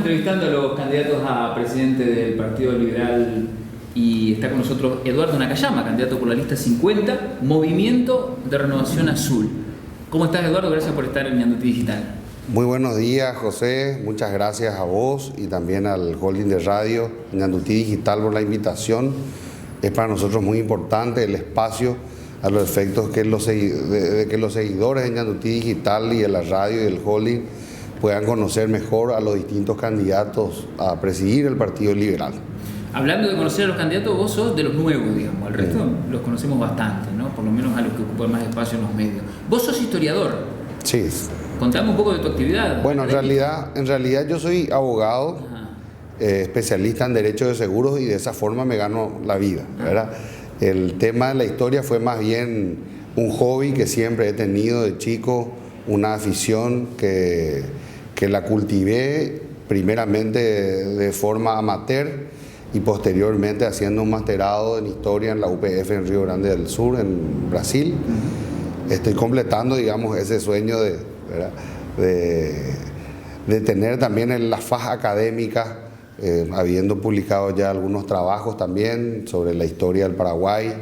entrevistando a los candidatos a presidente del Partido Liberal y está con nosotros Eduardo Nakayama, candidato por la lista 50, Movimiento de Renovación Azul. ¿Cómo estás, Eduardo? Gracias por estar en Ñandutí Digital. Muy buenos días, José. Muchas gracias a vos y también al holding de radio Ñandutí Digital por la invitación. Es para nosotros muy importante el espacio a los efectos de que los seguidores de Ñandutí Digital y de la radio y del holding puedan conocer mejor a los distintos candidatos a presidir el Partido Liberal. Hablando de conocer a los candidatos, vos sos de los nuevos, digamos. Al resto los conocemos bastante, ¿no? Por lo menos a los que ocupan más espacio en los medios. Vos sos historiador. Sí. Contame un poco de tu actividad. Bueno, en realidad yo soy abogado, especialista en derecho de seguros y de esa forma me gano la vida, ¿verdad? El tema de la historia fue más bien un hobby que siempre he tenido de chico, una afición que la cultivé primeramente de forma amateur y posteriormente haciendo un masterado en historia en la UPF en Río Grande del Sur, en Brasil. Estoy completando, digamos, ese sueño de tener también la faja académica, habiendo publicado ya algunos trabajos también sobre la historia del Paraguay,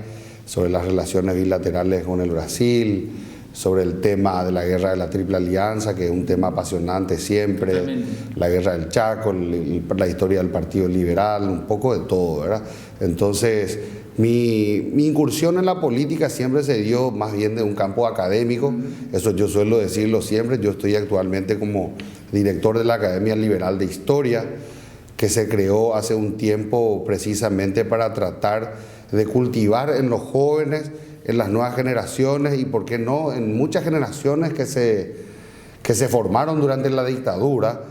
sobre las relaciones bilaterales con el Brasil, sobre el tema de la guerra de la Triple Alianza, que es un tema apasionante siempre, realmente. La guerra del Chaco, la historia del Partido Liberal, un poco de todo, ¿verdad? Entonces, mi incursión en la política siempre se dio más bien de un campo académico, eso yo suelo decirlo siempre. Yo estoy actualmente como director de la Academia Liberal de Historia, que se creó hace un tiempo precisamente para tratar de cultivar en los jóvenes, en las nuevas generaciones y, por qué no, en muchas generaciones que se formaron durante la dictadura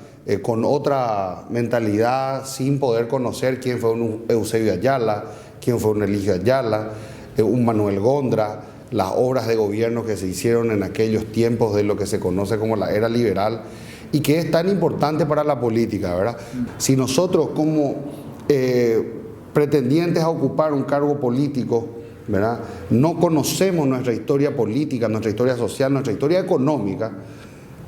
con otra mentalidad, sin poder conocer quién fue un Eusebio Ayala, quién fue un Eligio Ayala, un Manuel Gondra, las obras de gobierno que se hicieron en aquellos tiempos de lo que se conoce como la era liberal y que es tan importante para la política, ¿verdad? Si nosotros como pretendientes a ocupar un cargo político, ¿verdad?, no conocemos nuestra historia política, nuestra historia social, nuestra historia económica,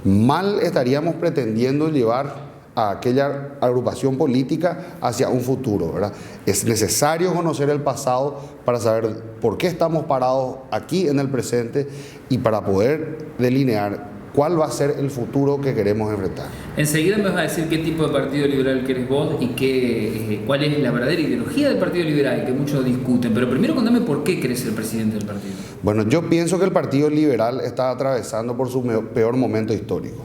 mal estaríamos pretendiendo llevar a aquella agrupación política hacia un futuro, ¿verdad? Es necesario conocer el pasado para saber por qué estamos parados aquí en el presente y para poder delinear cuál va a ser el futuro que queremos enfrentar. Enseguida me vas a decir qué tipo de Partido Liberal querés vos y cuál es la verdadera ideología del Partido Liberal, que muchos discuten. Pero primero contame por qué querés ser presidente del partido. Bueno, yo pienso que el Partido Liberal está atravesando por su peor momento histórico.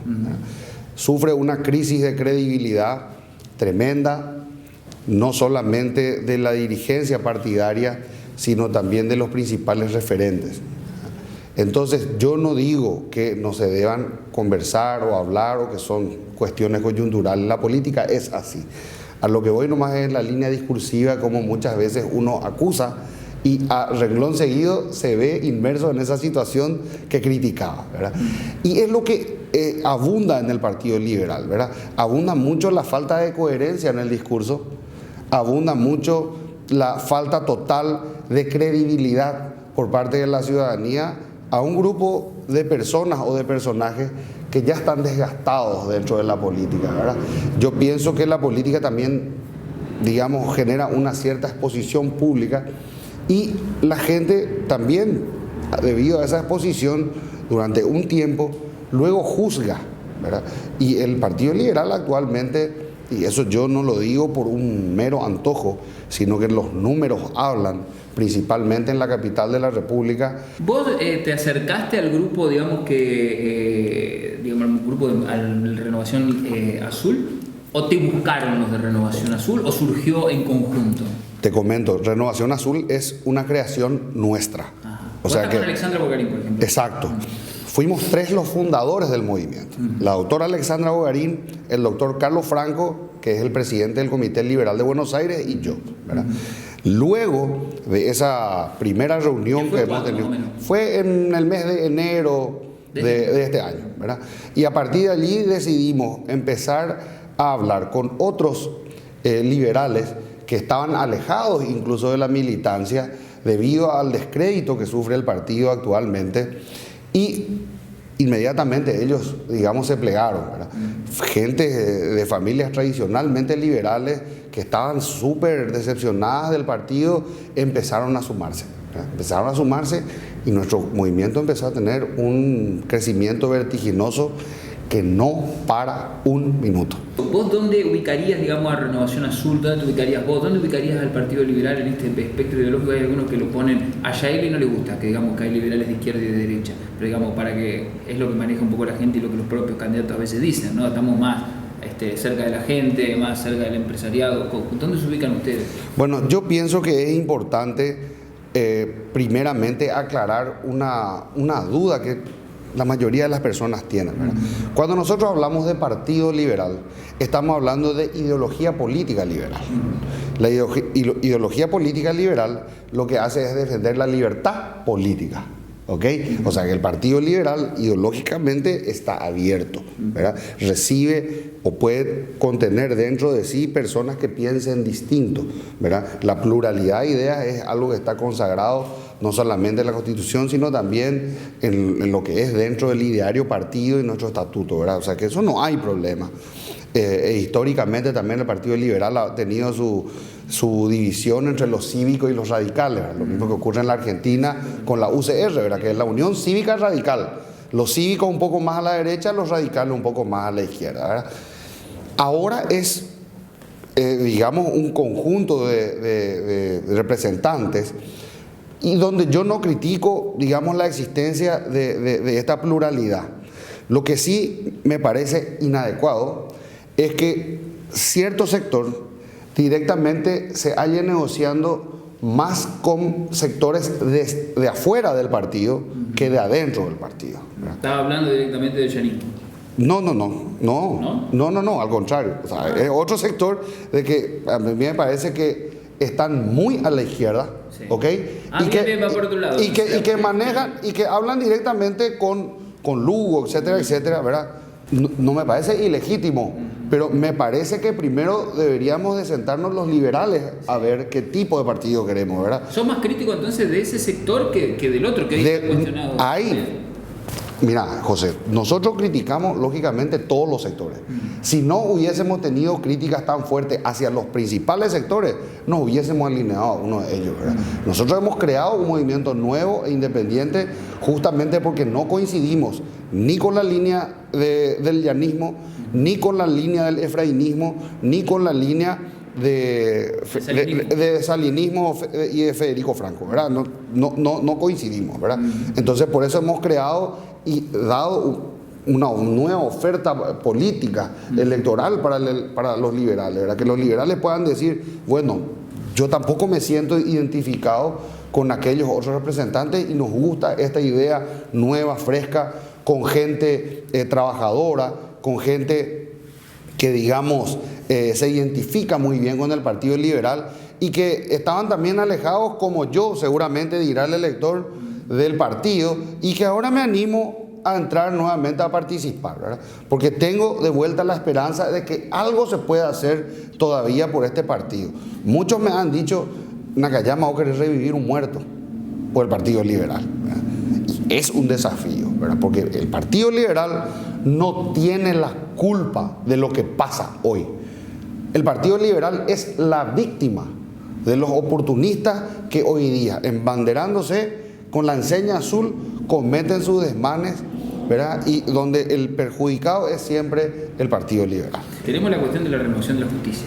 Sufre una crisis de credibilidad tremenda, no solamente de la dirigencia partidaria, sino también de los principales referentes. Entonces, yo no digo que no se deban conversar o hablar o que son cuestiones coyunturales. La política es así. A lo que voy nomás es la línea discursiva, como muchas veces uno acusa y a renglón seguido se ve inmerso en esa situación que criticaba, ¿verdad? Y es lo que abunda en el Partido Liberal, ¿verdad? Abunda mucho la falta de coherencia en el discurso, abunda mucho la falta total de credibilidad por parte de la ciudadanía a un grupo de personas o de personajes que ya están desgastados dentro de la política, ¿verdad? Yo pienso que la política también, digamos, genera una cierta exposición pública y la gente también, debido a esa exposición durante un tiempo, luego juzga, ¿verdad? Y el Partido Liberal actualmente, y eso yo no lo digo por un mero antojo, sino que los números hablan, principalmente en la capital de la República. ¿Vos te acercaste al grupo, digamos el grupo de Renovación Azul, o te buscaron los de Renovación Azul, o surgió en conjunto? Te comento, Renovación Azul es una creación nuestra. O sea que con Alexandra Bogarín, por ejemplo. Exacto. Fuimos 3 los fundadores del movimiento. La doctora Alexandra Bogarín, el doctor Carlos Franco, que es el presidente del Comité Liberal de Buenos Aires, y yo, ¿verdad? Luego de esa primera reunión que hemos tenido, fue en el mes de enero de este año, ¿verdad? Y a partir de allí decidimos empezar a hablar con otros liberales que estaban alejados incluso de la militancia debido al descrédito que sufre el partido actualmente, y inmediatamente ellos, digamos, se plegaron, ¿verdad? Gente de familias tradicionalmente liberales que estaban súper decepcionadas del partido, empezaron a sumarse, ¿verdad? Empezaron a sumarse y nuestro movimiento empezó a tener un crecimiento vertiginoso que no para un minuto. ¿Vos dónde ubicarías, digamos, a Renovación Azul? ¿Dónde te ubicarías vos? ¿Dónde ubicarías al Partido Liberal en este espectro ideológico? Hay algunos que lo ponen a Yael y no le gusta, que digamos que hay liberales de izquierda y de derecha, pero digamos, para que es lo que maneja un poco la gente y lo que los propios candidatos a veces dicen, ¿no? Estamos más cerca de la gente, más cerca del empresariado. ¿Dónde se ubican ustedes? Bueno, yo pienso que es importante primeramente aclarar una duda que la mayoría de las personas tienen, ¿verdad? Cuando nosotros hablamos de partido liberal, estamos hablando de ideología política liberal. La ideología política liberal lo que hace es defender la libertad política, ¿ok? O sea que el partido liberal ideológicamente está abierto, ¿verdad? Recibe o puede contener dentro de sí personas que piensen distinto, ¿verdad? La pluralidad de ideas es algo que está consagrado no solamente en la Constitución, sino también en lo que es dentro del ideario partido y nuestro estatuto, ¿verdad? O sea que eso no hay problema. Históricamente también el Partido Liberal ha tenido su división entre los cívicos y los radicales, ¿verdad? Lo mismo que ocurre en la Argentina con la UCR, ¿verdad? Que es la Unión Cívica Radical. Los cívicos un poco más a la derecha, los radicales un poco más a la izquierda, ¿verdad? Ahora es, digamos, un conjunto de representantes y donde yo no critico, digamos, la existencia de esta pluralidad. Lo que sí me parece inadecuado es que cierto sector directamente se haya negociando más con sectores de afuera del partido que de adentro del partido, ¿verdad? Estaba hablando directamente de chavismo. No, al contrario. O sea, es otro sector de que a mí me parece que están muy a la izquierda, sí. ¿Ok? Y que manejan y que hablan directamente con Lugo, etcétera, etcétera, ¿verdad? No me parece ilegítimo, pero me parece que primero deberíamos de sentarnos los liberales a ver qué tipo de partido queremos, ¿verdad? ¿Sos más crítico entonces de ese sector que del otro que dice cuestionado? Mira, José, nosotros criticamos lógicamente todos los sectores. Si no hubiésemos tenido críticas tan fuertes hacia los principales sectores, nos hubiésemos alineado a uno de ellos, ¿verdad? Nosotros hemos creado un movimiento nuevo e independiente justamente porque no coincidimos ni con la línea del llanismo, ni con la línea del efrainismo, ni con la línea de salinismo y de Federico Franco, ¿verdad? No coincidimos, ¿verdad? Entonces por eso hemos creado y dado una nueva oferta política electoral para los liberales, ¿verdad? Que los liberales puedan decir, bueno, yo tampoco me siento identificado con aquellos otros representantes y nos gusta esta idea nueva, fresca, con gente trabajadora, con gente que, digamos, se identifica muy bien con el Partido Liberal y que estaban también alejados, como yo seguramente dirá el elector, del partido, y que ahora me animo a entrar nuevamente a participar, ¿verdad? Porque tengo de vuelta la esperanza de que algo se puede hacer todavía por este partido. Muchos me han dicho, Nakayama, vos querés revivir un muerto por el Partido Liberal, ¿verdad? Y es un desafío, ¿verdad? Porque el Partido Liberal no tiene la culpa de lo que pasa hoy. El Partido Liberal es la víctima de los oportunistas que hoy día, embanderándose con la enseña azul, cometen sus desmanes, ¿verdad? Y donde el perjudicado es siempre el Partido Liberal. Tenemos la cuestión de la renovación de la justicia,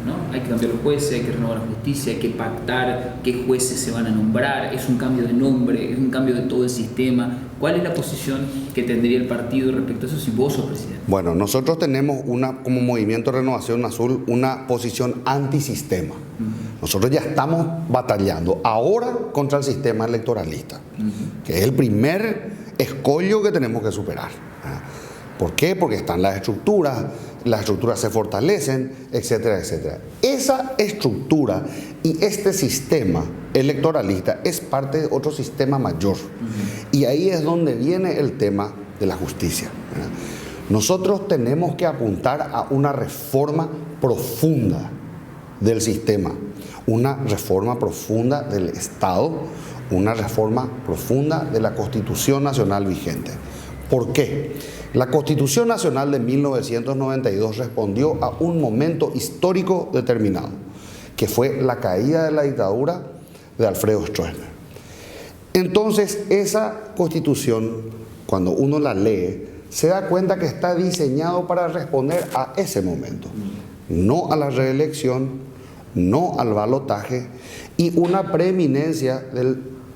¿no? Hay que cambiar los jueces, hay que renovar la justicia, hay que pactar qué jueces se van a nombrar, es un cambio de nombre, es un cambio de todo el sistema. ¿Cuál es la posición que tendría el partido respecto a eso si vos sos presidente? Bueno, nosotros tenemos como Movimiento Renovación Azul una posición antisistema. Nosotros ya estamos batallando ahora contra el sistema electoralista, que es el primer escollo que tenemos que superar. ¿Por qué? Porque están las estructuras se fortalecen, etcétera, etcétera. Esa estructura y este sistema electoralista es parte de otro sistema mayor. Y ahí es donde viene el tema de la justicia, ¿verdad? Nosotros tenemos que apuntar a una reforma profunda del sistema, una reforma profunda del Estado, una reforma profunda de la Constitución Nacional vigente. ¿Por qué? La Constitución Nacional de 1992 respondió a un momento histórico determinado, que fue la caída de la dictadura de Alfredo Stroessner. Entonces, esa Constitución, cuando uno la lee, se da cuenta que está diseñado para responder a ese momento, no a la reelección, no al balotaje y una preeminencia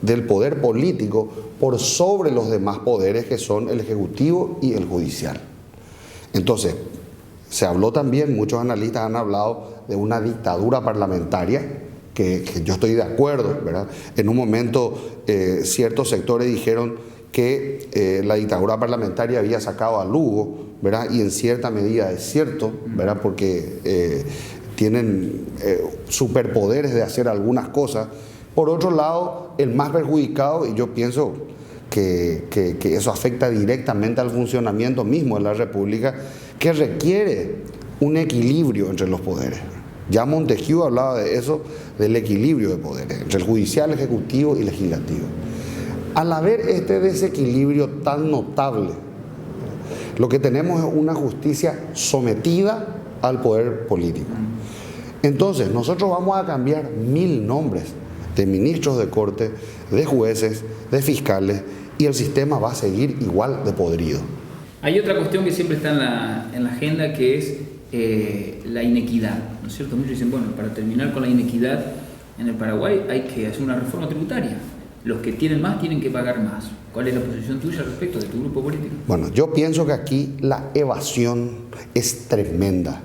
del poder político por sobre los demás poderes que son el ejecutivo y el judicial. Entonces, se habló también, muchos analistas han hablado de una dictadura parlamentaria, que yo estoy de acuerdo, ¿verdad? En un momento ciertos sectores dijeron que la dictadura parlamentaria había sacado a Lugo, ¿verdad? Y en cierta medida es cierto, ¿verdad? Porque tienen superpoderes de hacer algunas cosas. Por otro lado, el más perjudicado, y yo pienso que eso afecta directamente al funcionamiento mismo de la República, que requiere un equilibrio entre los poderes. Ya Montesquieu hablaba de eso, del equilibrio de poderes, entre el judicial, ejecutivo y legislativo. Al haber este desequilibrio tan notable, lo que tenemos es una justicia sometida al poder político. Entonces, nosotros vamos a cambiar 1000 nombres de ministros de corte, de jueces, de fiscales, y el sistema va a seguir igual de podrido. Hay otra cuestión que siempre está en la agenda, que es la inequidad, ¿no es cierto? Muchos dicen, bueno, para terminar con la inequidad en el Paraguay hay que hacer una reforma tributaria. Los que tienen más tienen que pagar más. ¿Cuál es la posición tuya al respecto de tu grupo político? Bueno, yo pienso que aquí la evasión es tremenda.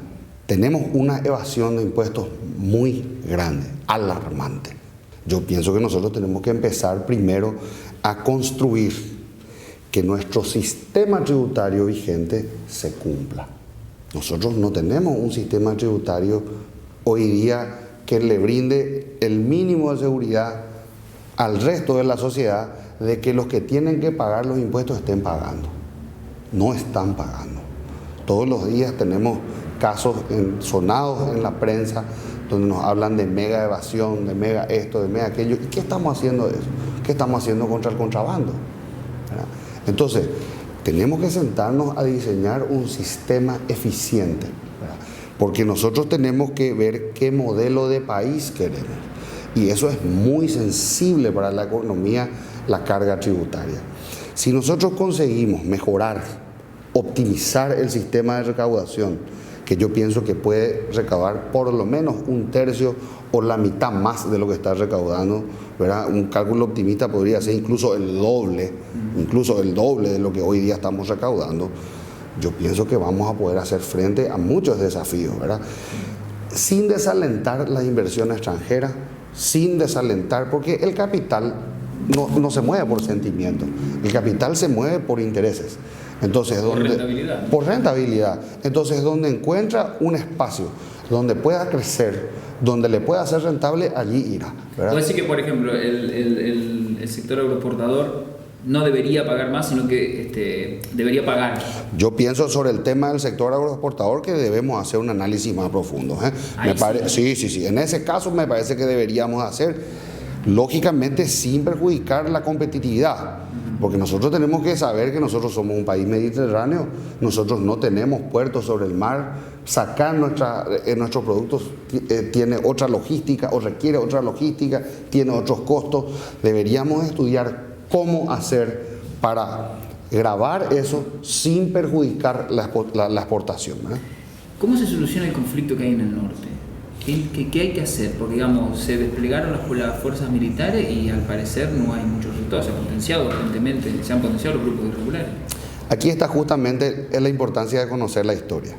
Tenemos una evasión de impuestos muy grande, alarmante. Yo pienso que nosotros tenemos que empezar primero a construir que nuestro sistema tributario vigente se cumpla. Nosotros no tenemos un sistema tributario hoy día que le brinde el mínimo de seguridad al resto de la sociedad de que los que tienen que pagar los impuestos estén pagando. No están pagando. Todos los días tenemos casos sonados en la prensa donde nos hablan de mega evasión, de mega esto, de mega aquello. ¿Y qué estamos haciendo de eso? ¿Qué estamos haciendo contra el contrabando? ¿Verdad? Entonces, tenemos que sentarnos a diseñar un sistema eficiente, ¿verdad? Porque nosotros tenemos que ver qué modelo de país queremos. Y eso es muy sensible para la economía, la carga tributaria. Si nosotros conseguimos mejorar, optimizar el sistema de recaudación, que yo pienso que puede recaudar por lo menos un tercio o la mitad más de lo que está recaudando, ¿verdad? Un cálculo optimista podría ser incluso el doble de lo que hoy día estamos recaudando. Yo pienso que vamos a poder hacer frente a muchos desafíos, ¿verdad? Sin desalentar la inversión extranjera, sin desalentar, porque el capital no se mueve por sentimiento, el capital se mueve por intereses. Entonces, por rentabilidad. Entonces, donde encuentra un espacio donde pueda crecer, donde le pueda ser rentable, allí irá, ¿verdad? Puede decir que, por ejemplo, el sector agroexportador no debería pagar más, sino que debería pagar. Yo pienso sobre el tema del sector agroexportador que debemos hacer un análisis más profundo, ¿eh? Sí. En ese caso me parece que deberíamos hacer, lógicamente sin perjudicar la competitividad. Porque nosotros tenemos que saber que nosotros somos un país mediterráneo, nosotros no tenemos puertos sobre el mar, sacar nuestros productos tiene otra logística o requiere otra logística, tiene otros costos. Deberíamos estudiar cómo hacer para gravar eso sin perjudicar la exportación, ¿verdad? ¿Cómo se soluciona el conflicto que hay en el norte? ¿Qué hay que hacer? Porque, digamos, se desplegaron las fuerzas militares y al parecer no hay muchos resultados. Se han potenciado los grupos irregulares. Aquí está justamente la importancia de conocer la historia.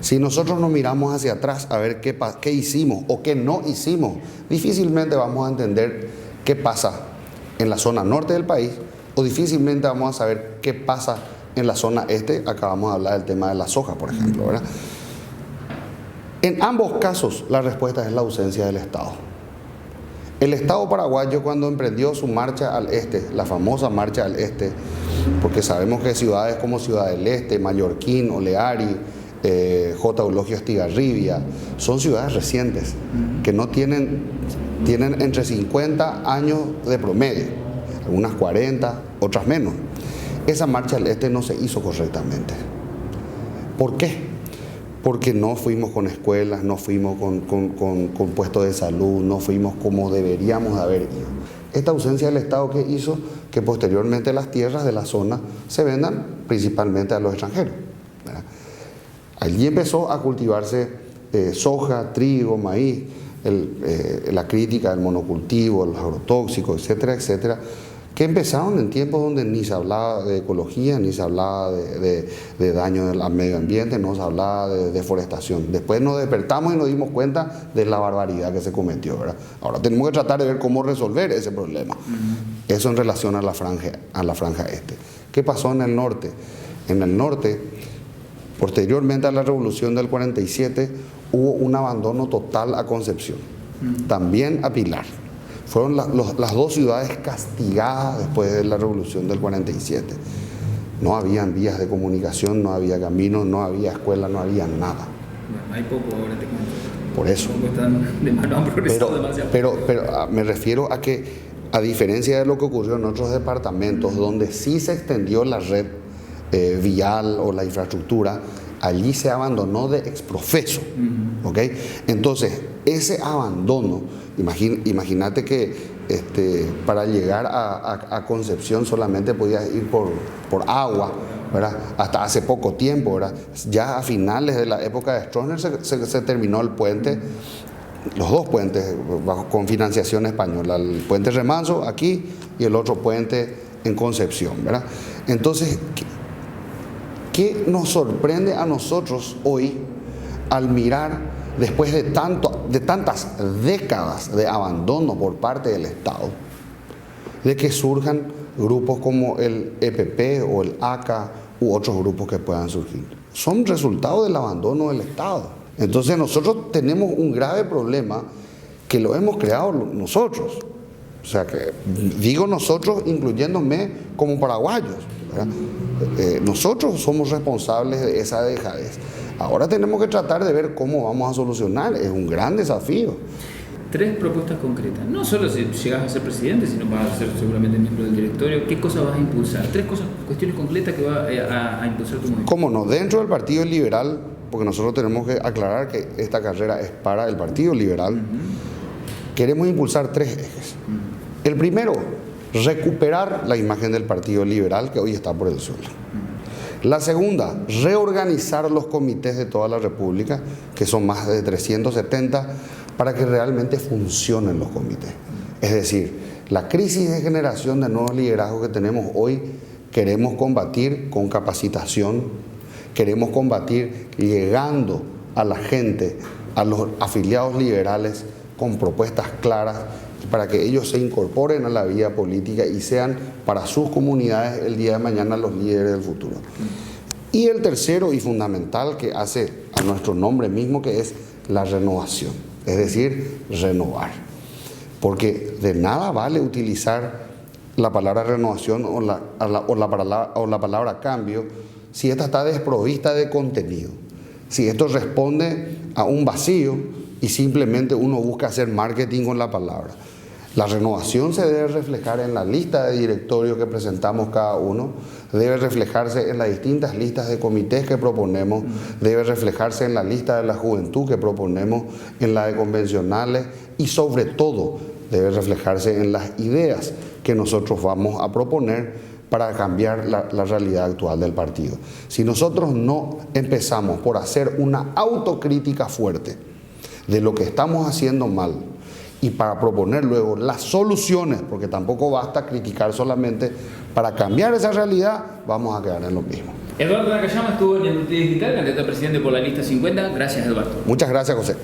Si nosotros nos miramos hacia atrás a ver qué hicimos o qué no hicimos, difícilmente vamos a entender qué pasa en la zona norte del país o difícilmente vamos a saber qué pasa en la zona este. Acabamos de hablar del tema de la soja, por ejemplo, ¿verdad? En ambos casos, la respuesta es la ausencia del Estado. El Estado paraguayo, cuando emprendió su marcha al este, la famosa marcha al este, porque sabemos que ciudades como Ciudad del Este, Mallorquín, Oleari, J. Eulogio Estigarribia, son ciudades recientes, que no tienen entre 50 años de promedio, algunas 40, otras menos. esa marcha del Este no se hizo correctamente. ¿Por qué? Porque no fuimos con escuelas, no fuimos con puestos de salud, no fuimos como deberíamos haber ido. Esta ausencia del Estado que hizo que posteriormente las tierras de la zona se vendan principalmente a los extranjeros, ¿verdad? Allí empezó a cultivarse soja, trigo, maíz, la crítica del monocultivo, los agrotóxicos, etcétera, etcétera, que empezaron en tiempos donde ni se hablaba de ecología, ni se hablaba de daño al medio ambiente, no se hablaba de deforestación. Después nos despertamos y nos dimos cuenta de la barbaridad que se cometió, ¿verdad? Ahora tenemos que tratar de ver cómo resolver ese problema. Eso en relación a la franja este. ¿Qué pasó en el norte? En el norte, posteriormente a la revolución del 47, hubo un abandono total a Concepción, también a Pilar. Fueron las dos ciudades castigadas después de la revolución del 47. No habían vías de comunicación, no había caminos, no había escuela, no había nada. Bueno, hay poco ahora te cuento. Por eso. Han progresado demasiado. Pero me refiero a que, a diferencia de lo que ocurrió en otros departamentos, donde sí se extendió la red vial o la infraestructura, allí se abandonó de exprofeso. ¿Ok? Entonces, ese abandono, imagínate que para llegar a Concepción solamente podías ir por agua, ¿verdad? Hasta hace poco tiempo, ¿verdad? Ya a finales de la época de Stroessner se terminó el puente, los dos puentes con financiación española, el puente Remanso aquí y el otro puente en Concepción, ¿verdad? Entonces, ¿qué nos sorprende a nosotros hoy al mirar, después de tantas décadas de abandono por parte del Estado, de que surjan grupos como el EPP o el ACA u otros grupos que puedan surgir? Son resultado del abandono del Estado. Entonces nosotros tenemos un grave problema que lo hemos creado nosotros. O sea, que digo nosotros incluyéndome como paraguayos, ¿verdad? Nosotros somos responsables de esa dejadez. Ahora tenemos que tratar de ver cómo vamos a solucionar. Es un gran desafío. 3 propuestas concretas. No solo si llegas a ser presidente, sino vas a ser seguramente miembro del directorio. ¿Qué cosas vas a impulsar? 3 cuestiones concretas que va a impulsar tu movimiento. ¿Cómo no? Dentro del Partido Liberal, porque nosotros tenemos que aclarar que esta carrera es para el Partido Liberal, queremos impulsar 3 ejes. El primero, recuperar la imagen del Partido Liberal que hoy está por el suelo. La segunda, reorganizar los comités de toda la República, que son más de 370, para que realmente funcionen los comités. Es decir, la crisis de generación de nuevos liderazgos que tenemos hoy, queremos combatir con capacitación, queremos combatir llegando a la gente, a los afiliados liberales, con propuestas claras, para que ellos se incorporen a la vida política y sean para sus comunidades el día de mañana los líderes del futuro. Y el tercero y fundamental, que hace a nuestro nombre mismo, que es la renovación, es decir, renovar. Porque de nada vale utilizar la palabra renovación o la palabra cambio si esta está desprovista de contenido, si esto responde a un vacío y simplemente uno busca hacer marketing con la palabra. La renovación se debe reflejar en la lista de directorio que presentamos cada uno, debe reflejarse en las distintas listas de comités que proponemos, debe reflejarse en la lista de la juventud que proponemos, en la de convencionales y sobre todo debe reflejarse en las ideas que nosotros vamos a proponer para cambiar la realidad actual del partido. Si nosotros no empezamos por hacer una autocrítica fuerte de lo que estamos haciendo mal, y para proponer luego las soluciones, porque tampoco basta criticar solamente, para cambiar esa realidad vamos a quedar en lo mismo. Eduardo Nakayama estuvo en el Digital, candidato a presidente por la lista 50. Gracias, Eduardo. Muchas gracias, José.